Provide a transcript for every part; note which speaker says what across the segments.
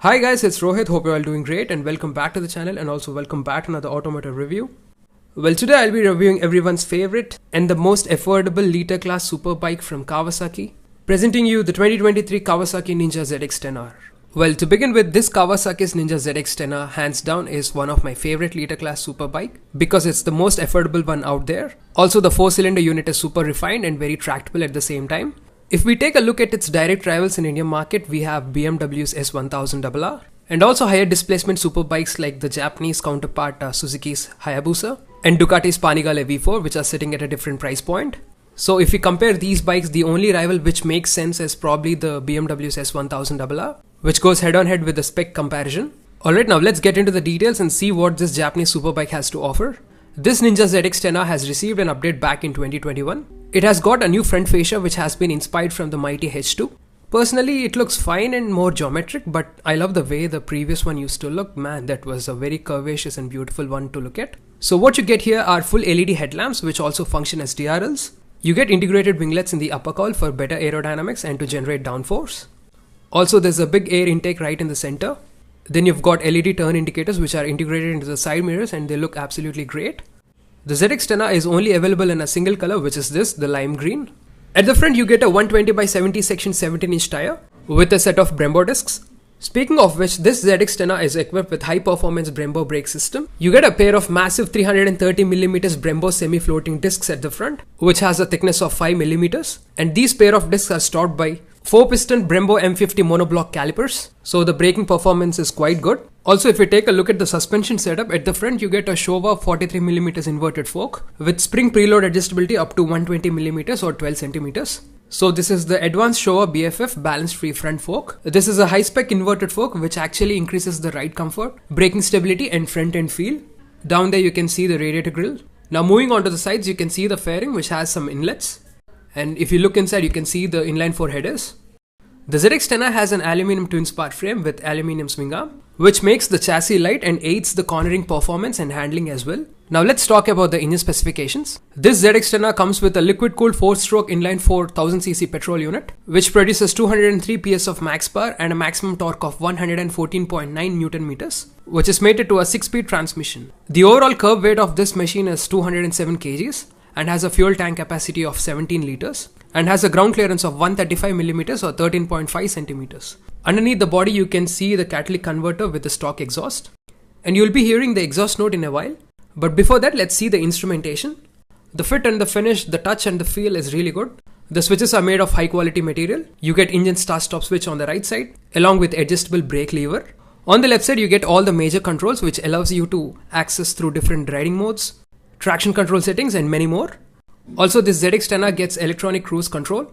Speaker 1: Hi guys, it's Rohit. Hope you're all doing great and welcome back to the channel and also welcome back to another automotive review. Well, today I'll be reviewing everyone's favorite and the most affordable liter class superbike from Kawasaki, presenting you the 2023 Kawasaki Ninja ZX-10R. Well, to begin with, this Kawasaki's Ninja ZX-10R hands down is one of my favorite liter class superbike because it's the most affordable one out there. Also, the 4-cylinder unit is super refined and very tractable at the same time. If we take a look at its direct rivals in Indian market, we have BMW's S1000RR and also higher displacement superbikes like the Japanese counterpart Suzuki's Hayabusa and Ducati's Panigale V4, which are sitting at a different price point. So if we compare these bikes, the only rival which makes sense is probably the BMW's S1000RR, which goes head on head with the spec comparison. Alright, now let's get into the details and see what this Japanese superbike has to offer. This Ninja ZX-10R has received an update back in 2021. It has got a new front fascia which has been inspired from the mighty H2. Personally, it looks fine and more geometric, but I love the way the previous one used to look. Man, that was a very curvaceous and beautiful one to look at. So what you get here are full LED headlamps which also function as DRLs. You get integrated winglets in the upper cowl for better aerodynamics and to generate downforce. Also, there's a big air intake right in the center. Then you've got LED turn indicators which are integrated into the side mirrors and they look absolutely great. The ZX-10R is only available in a single color, which is this, the lime green. At the front you get a 120/70 section 17-inch tire with a set of Brembo discs. Speaking of which, this ZX-10R is equipped with high performance Brembo brake system. You get a pair of massive 330mm Brembo semi-floating discs at the front, which has a thickness of 5mm, and these pair of discs are stopped by 4-piston Brembo M50 monoblock calipers, so the braking performance is quite good. Also, if you take a look at the suspension setup, at the front you get a Showa 43mm inverted fork with spring preload adjustability up to 120mm or 12cm. So this is the advanced Showa BFF balanced free front fork. This is a high-spec inverted fork which actually increases the ride comfort, braking stability and front end feel. Down there you can see the radiator grille. Now moving on to the sides, you can see the fairing which has some inlets. And if you look inside, you can see the inline 4 headers. The ZX-10R has an aluminum twin spar frame with aluminum swing arm, which makes the chassis light and aids the cornering performance and handling as well. Now let's talk about the engine specifications. This ZX-10R comes with a liquid-cooled 4-stroke inline 4 1000cc petrol unit, which produces 203 PS of max power and a maximum torque of 114.9 Nm, which is mated to a 6-speed transmission. The overall curb weight of this machine is 207 kgs and has a fuel tank capacity of 17 liters and has a ground clearance of 135mm or 13.5 cm. Underneath the body you can see the catalytic converter with the stock exhaust, and you'll be hearing the exhaust note in a while. But before that, let's see the instrumentation. The fit and the finish, the touch and the feel is really good. The switches are made of high quality material. You get engine start stop switch on the right side along with adjustable brake lever. On the left side you get all the major controls which allows you to access through different riding modes, traction control settings and many more. Also, this ZX-10R gets electronic cruise control,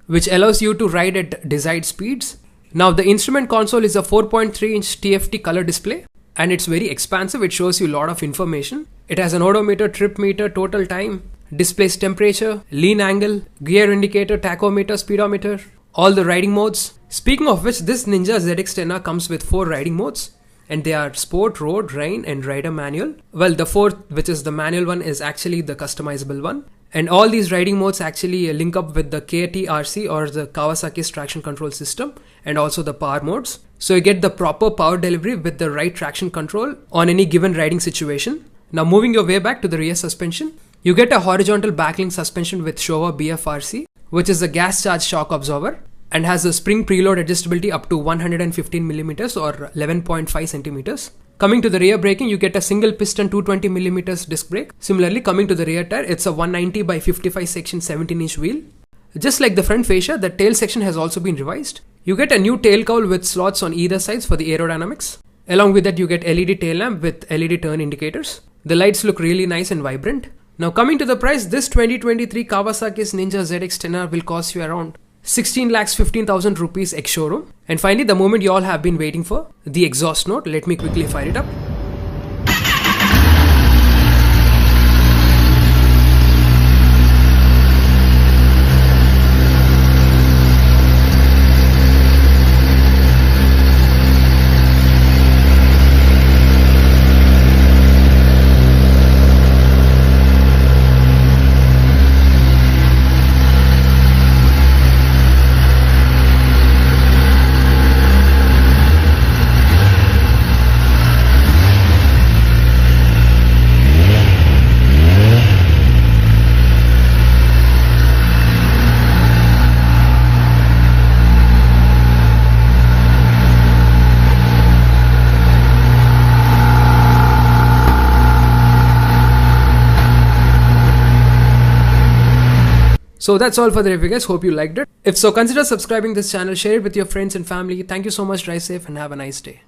Speaker 1: which allows you to ride at desired speeds. Now, the instrument console is a 4.3-inch TFT color display, and it's very expansive. It shows you a lot of information. It has an odometer, trip meter, total time, displays temperature, lean angle, gear indicator, tachometer, speedometer, all the riding modes. Speaking of which, this Ninja ZX-10R comes with 4 riding modes, and they are Sport, Road, Rain and Rider Manual. Well, the 4th, which is the manual one, is actually the customizable one. And all these riding modes actually link up with the KTRC or the Kawasaki's traction control system and also the power modes. So you get the proper power delivery with the right traction control on any given riding situation. Now moving your way back to the rear suspension, you get a horizontal backlink suspension with Showa BFRC, which is a gas charge shock absorber and has a spring preload adjustability up to 115mm or 11.5 cm. Coming to the rear braking, you get a single piston 220mm disc brake. Similarly, coming to the rear tire, it's a 190/55 section 17-inch wheel. Just like the front fascia, the tail section has also been revised. You get a new tail cowl with slots on either sides for the aerodynamics. Along with that, you get LED tail lamp with LED turn indicators. The lights look really nice and vibrant. Now coming to the price, this 2023 Kawasaki's Ninja ZX-10R will cost you around 16,15,000 rupees ex-showroom. And finally, the moment you all have been waiting for, the exhaust note. Let me quickly fire it up. So that's all for the review, guys. Hope you liked it. If so, consider subscribing this channel, share it with your friends and family. Thank you so much. Drive safe and have a nice day.